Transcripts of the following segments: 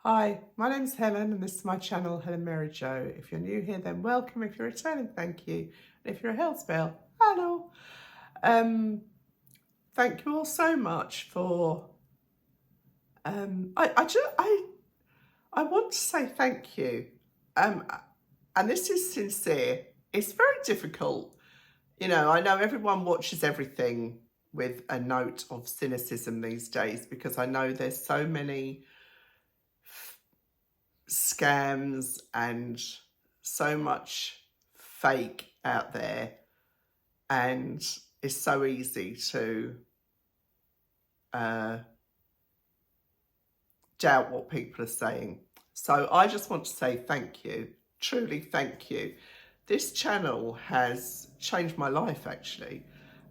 Hi, my name's Helen and this is my channel, Helen Mary Jo. If you're new here, then welcome. If you're returning, thank you. And if you're a health spell, hello. Thank you all so much for, I want to say thank you. And this is sincere. It's very difficult. I know everyone watches everything with a note of cynicism these days because I know there's so many scams and so much fake out there, and it's so easy to doubt what people are saying. So I just want to say thank you, truly thank you. This channel has changed my life actually,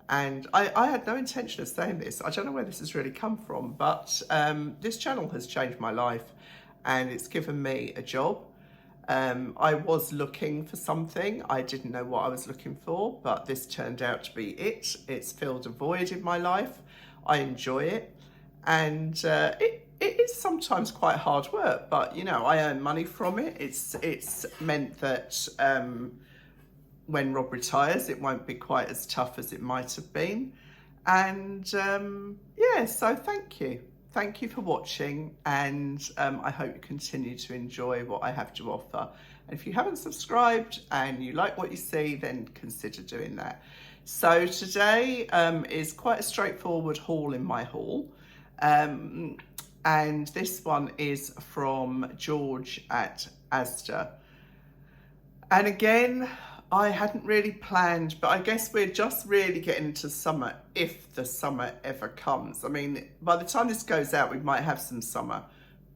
and I had no intention of saying this. I don't know where this has really come from, but this channel has changed my life and it's given me a job. I was looking for something. I didn't know what I was looking for, but this turned out to be it. It's filled a void in my life. I enjoy it. And it is sometimes quite hard work, but I earn money from it. It's meant that when Rob retires, it won't be quite as tough as it might have been. And yeah, so thank you. Thank you for watching, and I hope you continue to enjoy what I have to offer. And if you haven't subscribed and you like what you see, then consider doing that. So today is quite a straightforward haul in my haul. And this one is from George at Asda. And again, I hadn't really planned, but I guess we're just really getting into summer, if the summer ever comes. I mean, by the time this goes out, we might have some summer,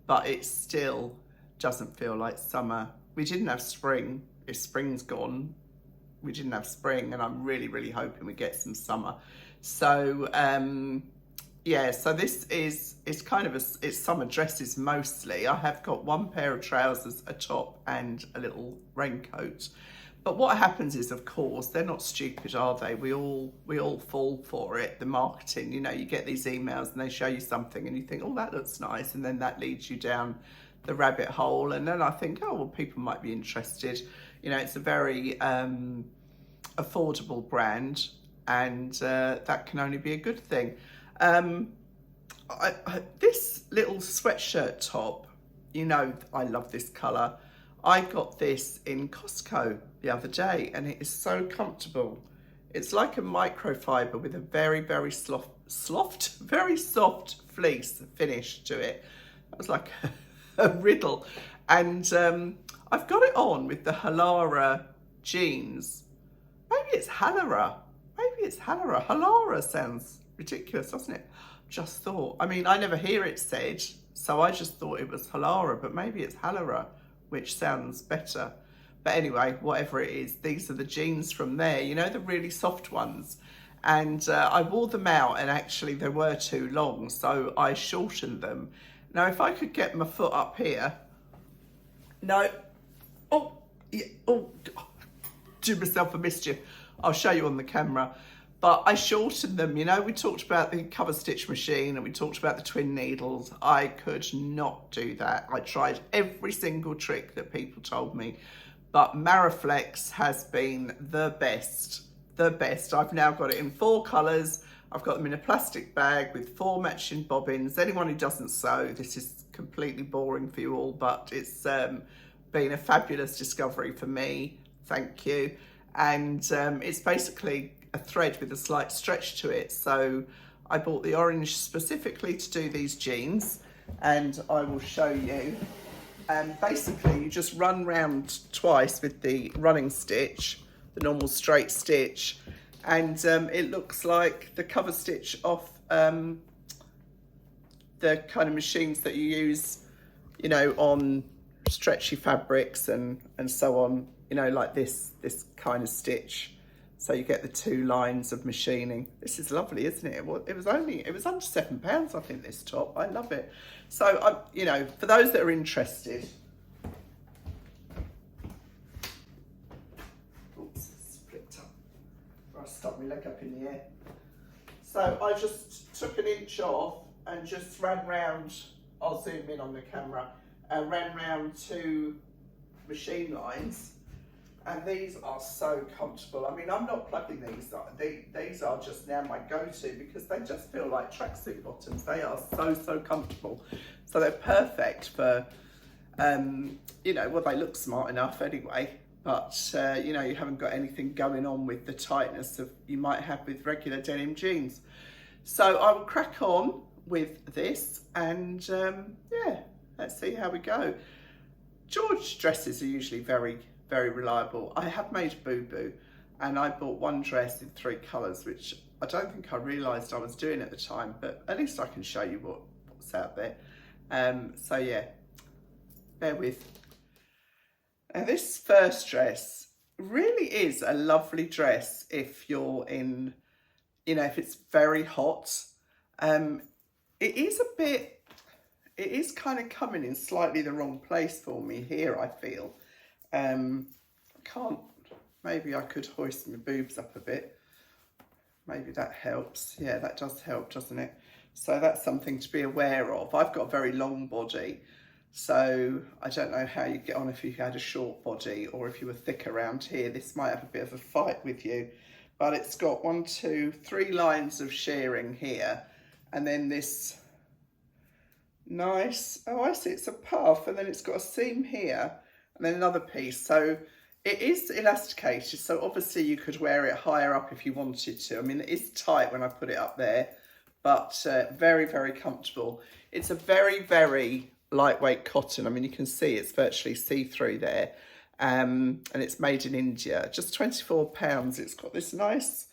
but it still doesn't feel like summer. We didn't have spring. If spring's gone, we didn't have spring, and I'm really, really hoping we get some summer. So, yeah, so this is, it's kind of it's summer dresses mostly. I have got one pair of trousers, a top, and a little raincoat. But what happens is, of course, they're not stupid, are they? We all fall for it. The marketing, you get these emails and they show you something and you think, oh, that looks nice. And then that leads you down the rabbit hole. And then I think, oh, well, people might be interested. It's a very affordable brand, and that can only be a good thing. This little sweatshirt top, I love this colour. I got this in Costco the other day and it is so comfortable. It's like a microfiber with a very, very very soft fleece finish to it. That was like a riddle. And I've got it on with the Halara jeans. Maybe it's Halara. Halara sounds ridiculous, doesn't it? Just thought. I mean, I never hear it said, so I just thought it was Halara, but maybe it's Halara, which sounds better. But anyway, whatever it is, these are the jeans from there, the really soft ones. And I wore them out and actually they were too long, so I shortened them. Now, if I could get my foot up here, no, oh, yeah, oh, do myself a mischief. I'll show you on the camera. But I shortened them, we talked about the cover stitch machine and we talked about the twin needles. I could not do that. I tried every single trick that people told me, but Maraflex has been the best. I've now got it in 4 colours. I've got them in a plastic bag with 4 matching bobbins. Anyone who doesn't sew, this is completely boring for you all, but it's been a fabulous discovery for me. Thank you. And it's basically a thread with a slight stretch to it. So I bought the orange specifically to do these jeans, and I will show you. And basically you just run round twice with the running stitch, the normal straight stitch, and it looks like the cover stitch off the kind of machines that you use, on stretchy fabrics and so on, like this kind of stitch. So you get the 2 lines of machining. This is lovely, isn't it? It was under £7, I think, this top. I love it. So, for those that are interested. Oops, it's flipped up. I stuck my leg up in the air. So I just took an inch off and just ran round. I'll zoom in on the camera ran round 2 machine lines, and these are so comfortable. I mean, I'm not plugging these. These are just now my go-to because they just feel like tracksuit bottoms. They are so comfortable. So they're perfect for, you know, well, they look smart enough anyway, but you know, you haven't got anything going on with the tightness of you might have with regular denim jeans. So I will crack on with this, and yeah, let's see how we go. George dresses are usually very reliable. I have made a boo-boo, and I bought one dress in 3 colours, which I don't think I realised I was doing at the time, but at least I can show you what's out there. So yeah, bear with. Now this first dress really is a lovely dress if you're in, you know, if it's very hot. It is kind of coming in slightly the wrong place for me here, I feel. Maybe I could hoist my boobs up a bit. Maybe that helps. Yeah, that does help, doesn't it? So that's something to be aware of. I've got a very long body, so I don't know how you'd get on if you had a short body, or if you were thick around here. This might have a bit of a fight with you, but it's got 1, 2, 3 lines of shearing here, and then this nice, oh I see, it's a puff, and then it's got a seam here, and then another piece. So it is elasticated, so obviously you could wear it higher up if you wanted to. I mean, it is tight when I put it up there, but very comfortable. It's a very lightweight cotton. I mean, you can see it's virtually see-through there, and it's made in India. Just £24. It's got this nice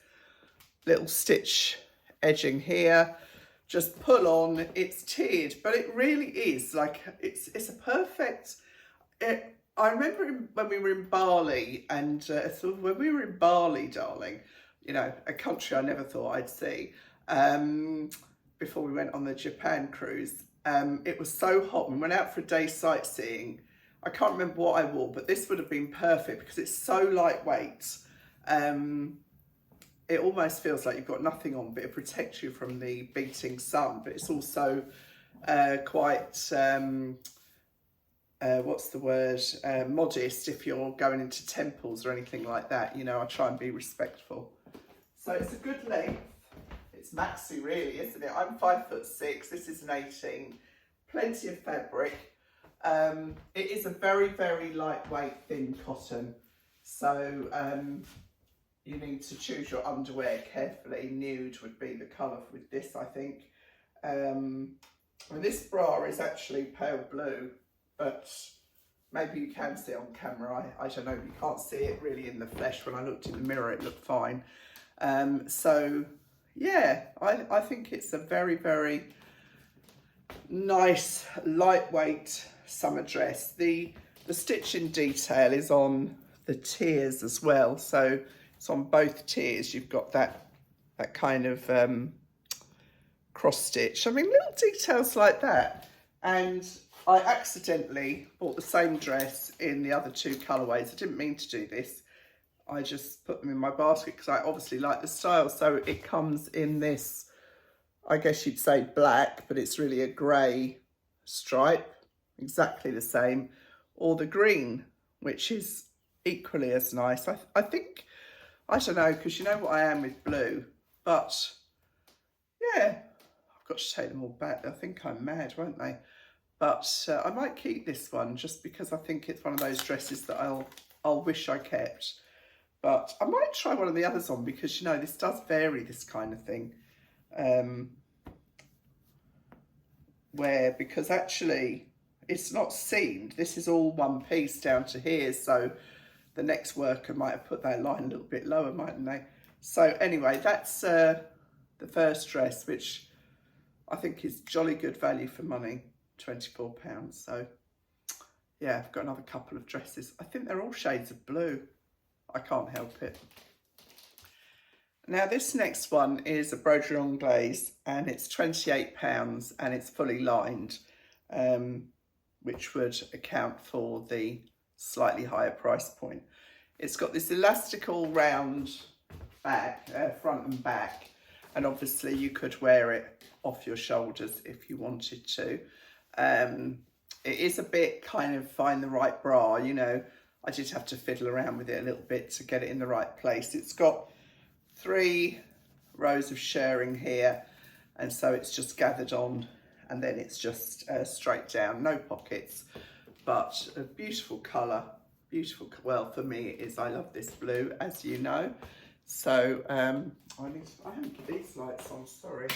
little stitch edging here. Just pull on. It's tiered, but it really is like, it's a perfect. I remember when we were in Bali, and so when we were in Bali, darling, you know, a country I never thought I'd see, before we went on the Japan cruise. It was so hot. We went out for a day sightseeing. I can't remember what I wore, but this would have been perfect because it's so lightweight. It almost feels like you've got nothing on, but it protects you from the beating sun. But it's also quite, what's the word, modest if you're going into temples or anything like that. You know, I try and be respectful. So it's a good length. It's maxi really, isn't it? I'm 5'6", this is an 18. Plenty of fabric. It is a very lightweight thin cotton. So you need to choose your underwear carefully. Nude would be the colour with this, I think. And this bra is actually pale blue, but maybe you can see it on camera. I don't know, you can't see it really in the flesh. When I looked in the mirror, it looked fine. So yeah, I think it's a very nice, lightweight summer dress. The stitching detail is on the tiers as well. So it's on both tiers. You've got that kind of cross stitch. I mean, little details like that. And I accidentally bought the same dress in the other 2 colourways. I didn't mean to do this. I just put them in my basket because I obviously like the style. So it comes in this, I guess you'd say black, but it's really a grey stripe, exactly the same, or the green, which is equally as nice. I think, I don't know, because you know what I am with blue, but yeah, I've got to take them all back. I think I'm mad, won't they? But I might keep this one just because I think it's one of those dresses that I'll wish I kept. But I might try one of the others on because, you know, this does vary, this kind of thing. Because actually it's not seamed. This is all one piece down to here. So the next worker might have put that line a little bit lower, mightn't they? So anyway, that's the first dress, which I think is jolly good value for money, £24. So yeah, I've got another couple of dresses. I think they're all shades of blue. I can't help it. Now this next one is a broderie anglaise, and it's £28 and it's fully lined, which would account for the slightly higher price point. It's got this elastical round back, front and back, and obviously you could wear it off your shoulders if you wanted to. it is a bit kind of find the right bra, you know. I did have to fiddle around with it a little bit to get it in the right place. It's got 3 rows of shirring here, and so it's just gathered on, and then it's just straight down, no pockets, but a beautiful colour. Beautiful, well, for me it is. I love this blue, as you know. So I haven't put these lights on, sorry.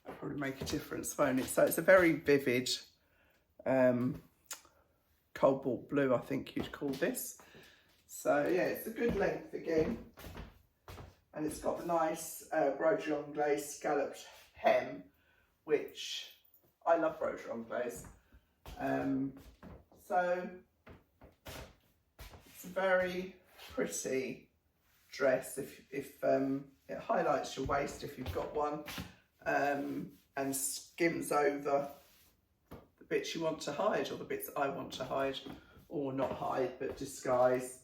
That'll probably make a difference, won't it? So it's a very vivid cobalt blue, I think you'd call this. So yeah, it's a good length again, and it's got the nice broderie anglaise scalloped hem, which I love broderie anglaise. So it's a very pretty dress. If it highlights your waist if you've got one, and skims over the bits you want to hide, or the bits I want to hide, or not hide but disguise.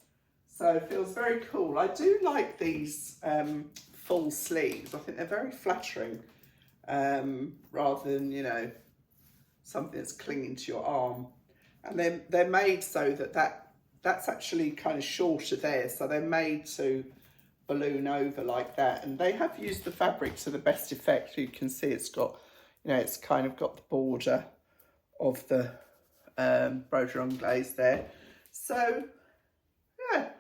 So it feels very cool. I do like these full sleeves. I think they're very flattering, rather than, you know, something that's clinging to your arm. And they're made so that's actually kind of shorter there, so they're made to balloon over like that, and they have used the fabric to the best effect. You can see it's got, you know, it's kind of got the border of the broderie anglaise there. So yeah,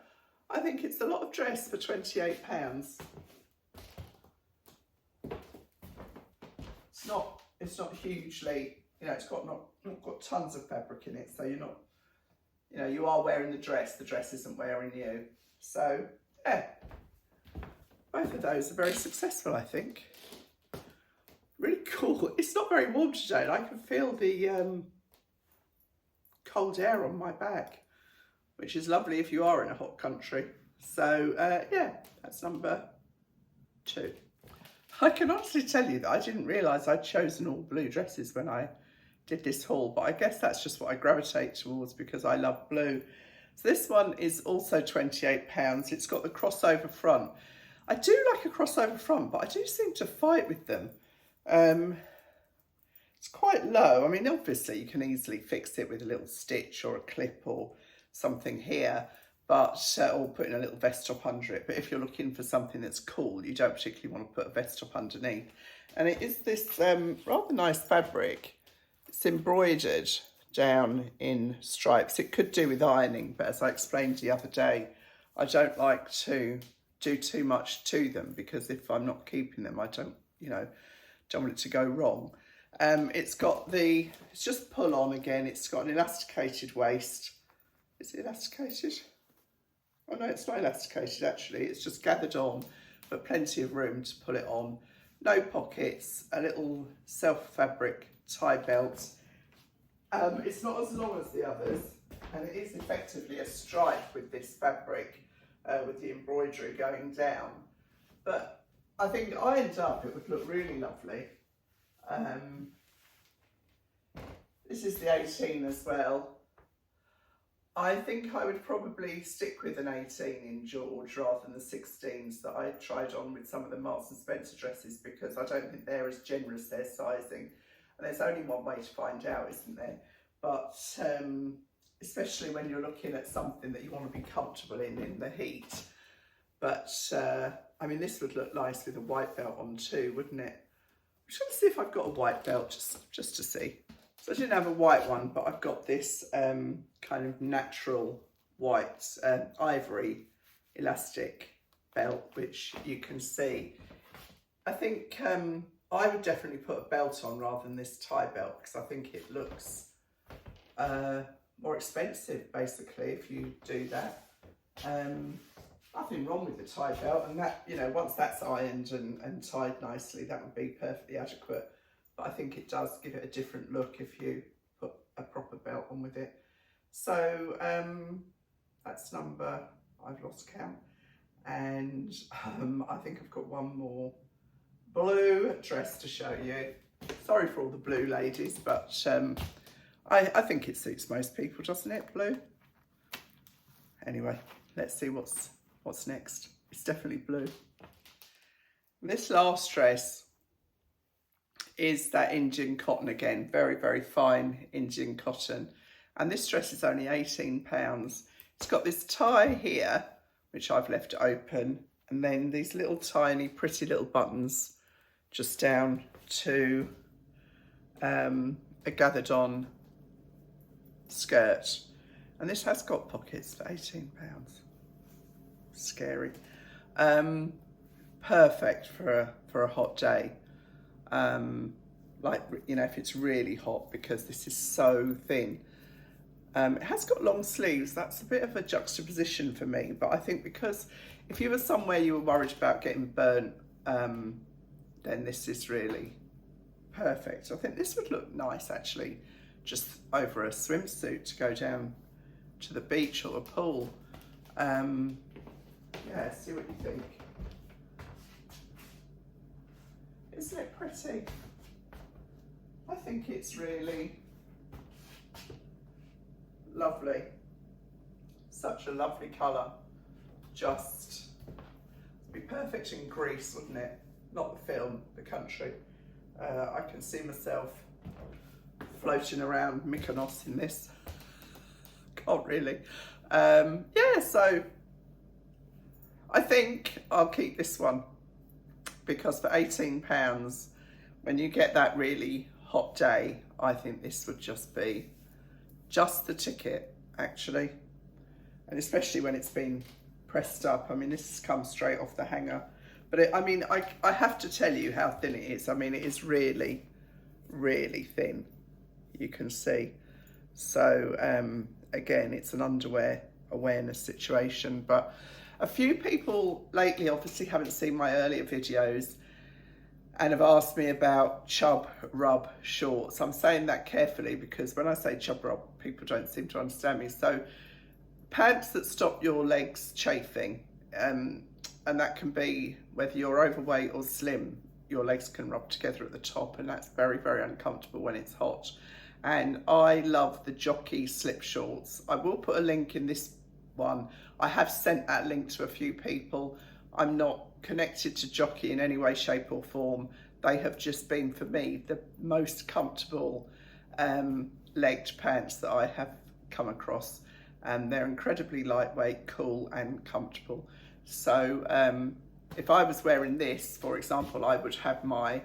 I think it's a lot of dress for £28. It's not hugely, you know, it's got not got tons of fabric in it, so you're not, you know, you are wearing the dress isn't wearing you. So yeah, both of those are very successful, I think. Really cool. It's not very warm today, and I can feel the cold air on my back, which is lovely if you are in a hot country. So yeah, that's number 2. I can honestly tell you that I didn't realise I'd chosen all blue dresses when I did this haul, but I guess that's just what I gravitate towards because I love blue. So this one is also £28. It's got the crossover front. I do like a crossover front, but I do seem to fight with them. It's quite low. I mean, obviously you can easily fix it with a little stitch or a clip or something here, but or putting a little vest top under it. But if you're looking for something that's cool, you don't particularly want to put a vest top underneath. And it is this rather nice fabric. It's embroidered down in stripes. It could do with ironing, but as I explained the other day, I don't like to do too much to them, because if I'm not keeping them, I don't, you know, don't want it to go wrong. It's just pull on again. It's got an elasticated waist. Is it elasticated? Oh no, it's not elasticated actually. It's just gathered on, but plenty of room to pull it on. No pockets, a little self fabric tie belt. It's not as long as the others, and it is effectively a stripe with this fabric, with the embroidery going down. But I think ironed up it would look really lovely. This is the 18 as well. I think I would probably stick with an 18 in George rather than the 16s that I tried on with some of the Marks and Spencer dresses, because I don't think they're as generous, their sizing. And there's only one way to find out, isn't there? But especially when you're looking at something that you want to be comfortable in the heat. But I mean, this would look nice with a white belt on too, wouldn't it? I'm just going to see if I've got a white belt, just to see. So I didn't have a white one, but I've got this kind of natural white ivory elastic belt, which you can see. I think I would definitely put a belt on rather than this tie belt, because I think it looks more expensive, basically, if you do that. Nothing wrong with the tie belt, and that, you know, once that's ironed and tied nicely, that would be perfectly adequate. But I think it does give it a different look if you put a proper belt on with it. So that's number, I've lost count. And I think I've got one more blue dress to show you. Sorry for all the blue ladies, but I think it suits most people, doesn't it, blue? Anyway, let's see what's next. It's definitely blue. This last dress is that Indian cotton again, very, very fine Indian cotton. And this dress is only £18. It's got this tie here, which I've left open, and then these little tiny, pretty little buttons just down to a gathered on skirt. And this has got pockets for £18. Scary. Perfect for a hot day. Like, you know, if it's really hot, because this is so thin. It has got long sleeves. That's a bit of a juxtaposition for me, but I think because if you were somewhere you were worried about getting burnt, then this is really perfect. I think this would look nice actually, just over a swimsuit to go down to the beach or the pool. Yeah, see what you think. Isn't it pretty? I think it's really lovely. Such a lovely colour. Just be perfect in Greece, wouldn't it? Not the film, the country. I can see myself floating around Mykonos in this. Can't really. Yeah, so I think I'll keep this one, because for £18, when you get that really hot day, I think this would just be just the ticket, actually. And especially when it's been pressed up. I mean, this has come straight off the hanger. But I mean, I have to tell you how thin it is. I mean, it is really, really thin. You can see. So, again, it's an underwear awareness situation. But a few people lately obviously haven't seen my earlier videos and have asked me about Chub Rub shorts. I'm saying that carefully because when I say Chub Rub, people don't seem to understand me. So pants that stop your legs chafing, and that can be whether you're overweight or slim, your legs can rub together at the top, and that's very, very uncomfortable when it's hot. And I love the jockey slip shorts. I will put a link in this one. I have sent that link to a few people. I'm not connected to Jockey in any way, shape or form. They have just been, for me, the most comfortable legged pants that I have come across. And they're incredibly lightweight, cool and comfortable. So if I was wearing this, for example, I would have my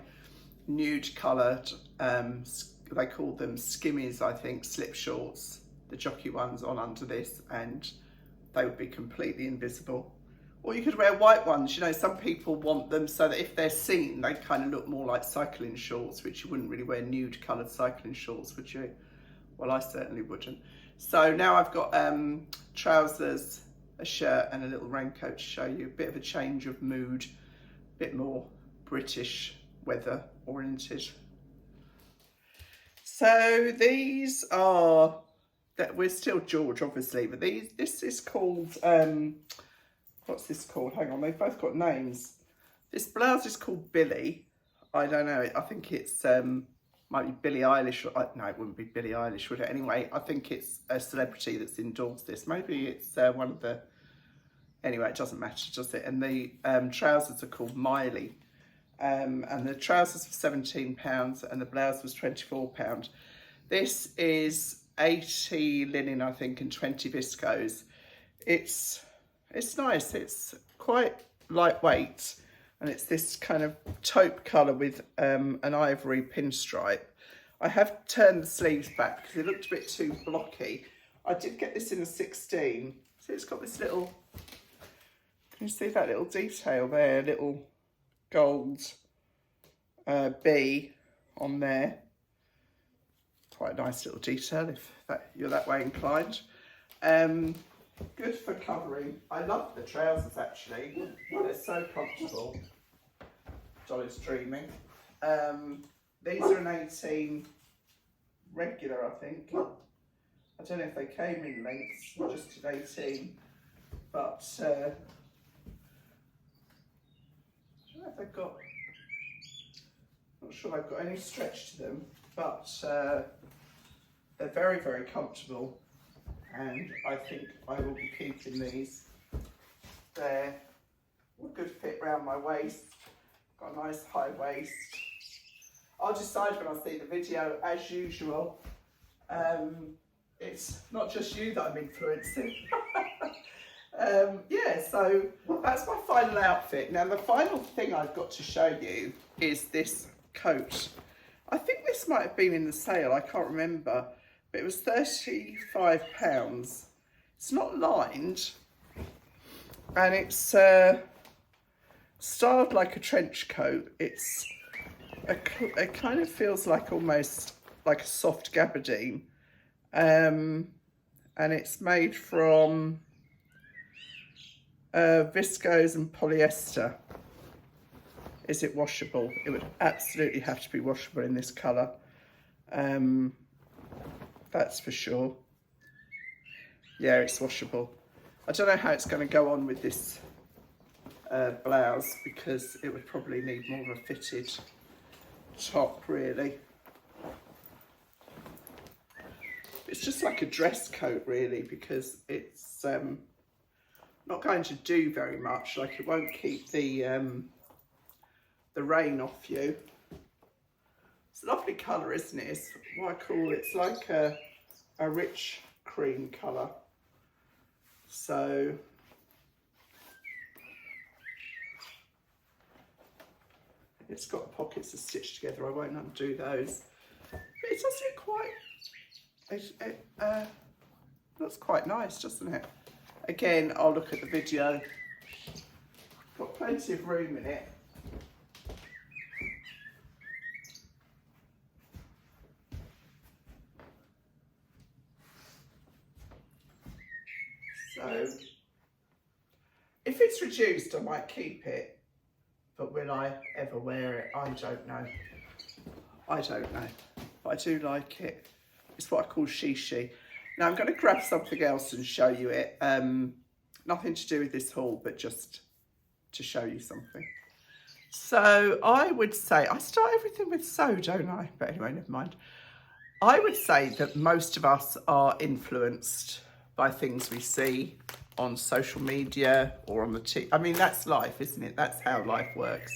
nude coloured, they call them skimmies, I think, slip shorts, the Jockey ones on under this, and they would be completely invisible. Or you could wear white ones. You know, some people want them so that if they're seen, they kind of look more like cycling shorts, which you wouldn't really wear nude coloured cycling shorts, would you? Well, I certainly wouldn't. So now I've got trousers, a shirt and a little raincoat to show you. A bit of a change of mood, a bit more British weather oriented. So these are, that we're still George obviously, but this is called, what's this called? Hang on, they've both got names. This blouse is called Billie. I don't know, I think it's, might be Billie Eilish. No, it wouldn't be Billie Eilish, would it? Anyway, I think it's a celebrity that's endorsed this. Maybe it's one of the, anyway, it doesn't matter, does it? And the trousers are called Miley. And the trousers were £17 and the blouse was £24. This is 80 linen, I think, and 20 viscose. It's nice. It's quite lightweight, and it's this kind of taupe colour with an ivory pinstripe. I have turned the sleeves back because it looked a bit too blocky. I did get this in a 16. So it's got this little, can you see that little detail there? Little gold bee on there. Quite a nice little detail if you're that way inclined. Good for covering. I love the trousers actually. They're so comfortable. Dolly's dreaming. These are an 18 regular, I think. I don't know if they came in lengths, just an 18. But I don't know if they've got, not sure they've got any stretch to them, but they're very, very comfortable, and I think I will be keeping these. They're a good fit around my waist, got a nice high waist. I'll decide when I see the video, as usual. It's not just you that I'm influencing. Yeah, so that's my final outfit. Now the final thing I've got to show you is this coat. I think this might have been in the sale, I can't remember, but it was £35. It's not lined, and it's styled like a trench coat. It's it kind of feels like almost like a soft gabardine, and it's made from viscose and polyester. Is it washable? It would absolutely have to be washable in this colour, that's for sure. Yeah, it's washable. I don't know how it's going to go on with this blouse, because it would probably need more of a fitted top, really. It's just like a dress coat, really, because it's not going to do very much. Like, it won't keep the rain off you. It's a lovely colour, isn't it? It's what I call, it's like a rich cream colour. So it's got the pockets are stitched together. I won't undo those. But it does look quite, it looks quite nice, doesn't it? Again, I'll look at the video. Got plenty of room in it. So, if it's reduced, I might keep it, but will I ever wear it? I don't know. I don't know, but I do like it. It's what I call shishi. Now I'm going to grab something else and show you it. Nothing to do with this haul, but just to show you something. So I would say, I start everything with so, don't I? But anyway, never mind. I would say that most of us are influenced by things we see on social media or on the TV. I mean, that's life, isn't it? That's how life works.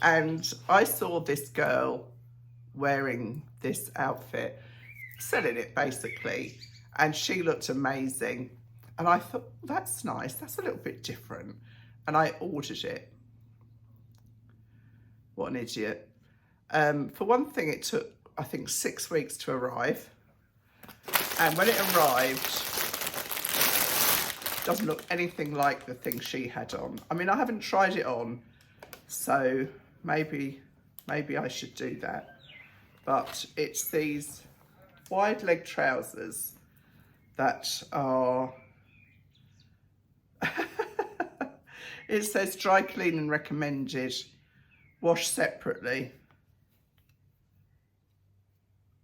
And I saw this girl wearing this outfit, selling it basically, and she looked amazing. And I thought, that's nice, that's a little bit different. And I ordered it. What an idiot. For one thing, it took, I think, 6 weeks to arrive. And when it arrived, doesn't look anything like the thing she had on. I mean, I haven't tried it on, so maybe I should do that. But it's these wide leg trousers that are, it says dry clean and recommended, wash separately,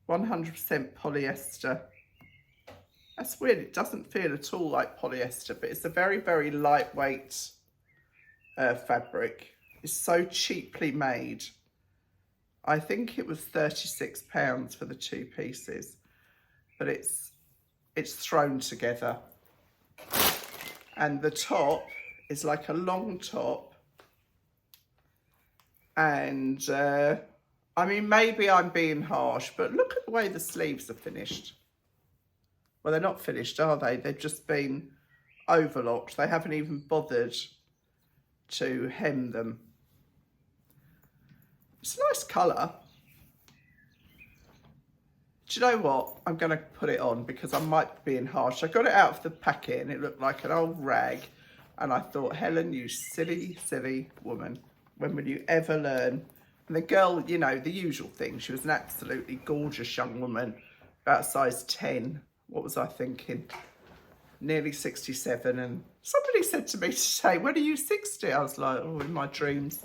100% polyester. That's weird, it doesn't feel at all like polyester, but it's a very, very lightweight fabric. It's so cheaply made. I think it was £36 for the 2 pieces, but it's thrown together. And the top is like a long top. And I mean, maybe I'm being harsh, but look at the way the sleeves are finished. Well, they're not finished, are they? They've just been overlocked. They haven't even bothered to hem them. It's a nice colour. Do you know what? I'm going to put it on because I might be being harsh. I got it out of the packet and it looked like an old rag. And I thought, Helen, you silly, silly woman. When will you ever learn? And the girl, you know, the usual thing. She was an absolutely gorgeous young woman, about size 10. What was I thinking? Nearly 67. And somebody said to me today, when are you 60? I was like, oh, in my dreams.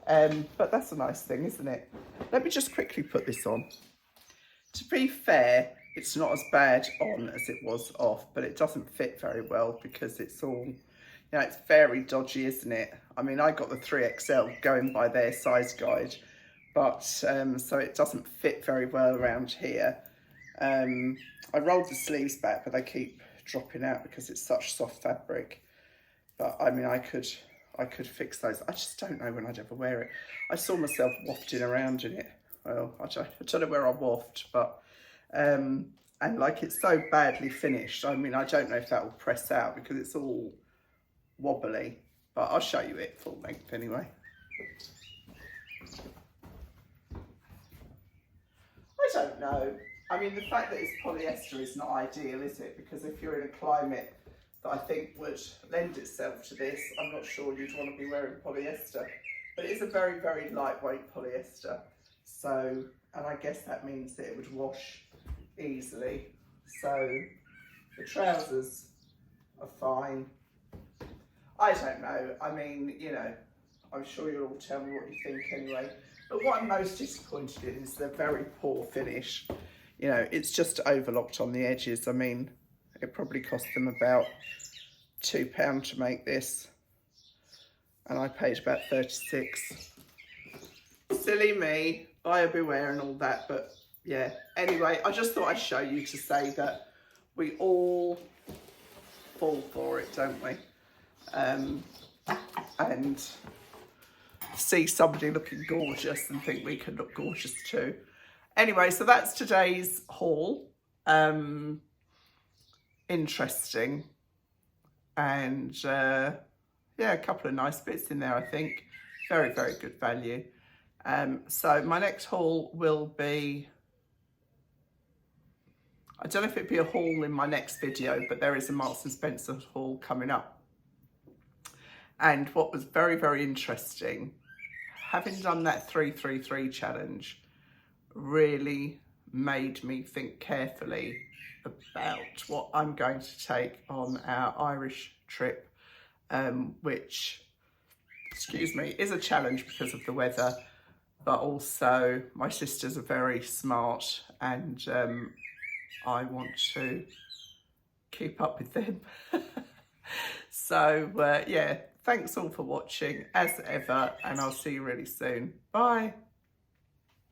But that's a nice thing, isn't it? Let me just quickly put this on. To be fair, it's not as bad on as it was off, but it doesn't fit very well because it's all, you know, it's very dodgy, isn't it? I mean, I got the 3XL going by their size guide, but so it doesn't fit very well around here. I rolled the sleeves back, but they keep dropping out because it's such soft fabric. But I mean, I could fix those. I just don't know when I'd ever wear it. I saw myself wafting around in it well, I don't know where I waffed, but and like it's so badly finished. I mean, I don't know if that will press out because it's all wobbly, but I'll show you it full length anyway. I don't know. I mean, the fact that it's polyester is not ideal, is it? Because if you're in a climate that I think would lend itself to this, I'm not sure you'd want to be wearing polyester. But it is a very, very lightweight polyester. So, and I guess that means that it would wash easily. So the trousers are fine. I don't know. I mean, you know, I'm sure you'll all tell me what you think anyway. But what I'm most disappointed in is the very poor finish. You know, it's just overlocked on the edges. I mean, it probably cost them about £2 to make this. And I paid about 36. Silly me, buyer beware and all that. But yeah, anyway, I just thought I'd show you to say that we all fall for it, don't we? And see somebody looking gorgeous and think we can look gorgeous too. Anyway, so that's today's haul. Interesting. And yeah, a couple of nice bits in there, I think. Very, very good value. So my next haul will be, I don't know if it'd be a haul in my next video, but there is a Marks and Spencer haul coming up. And what was very, very interesting, having done that 333 challenge, really made me think carefully about what I'm going to take on our Irish trip, which, excuse me, is a challenge because of the weather, but also my sisters are very smart and I want to keep up with them. So yeah, thanks all for watching as ever, and I'll see you really soon. Bye.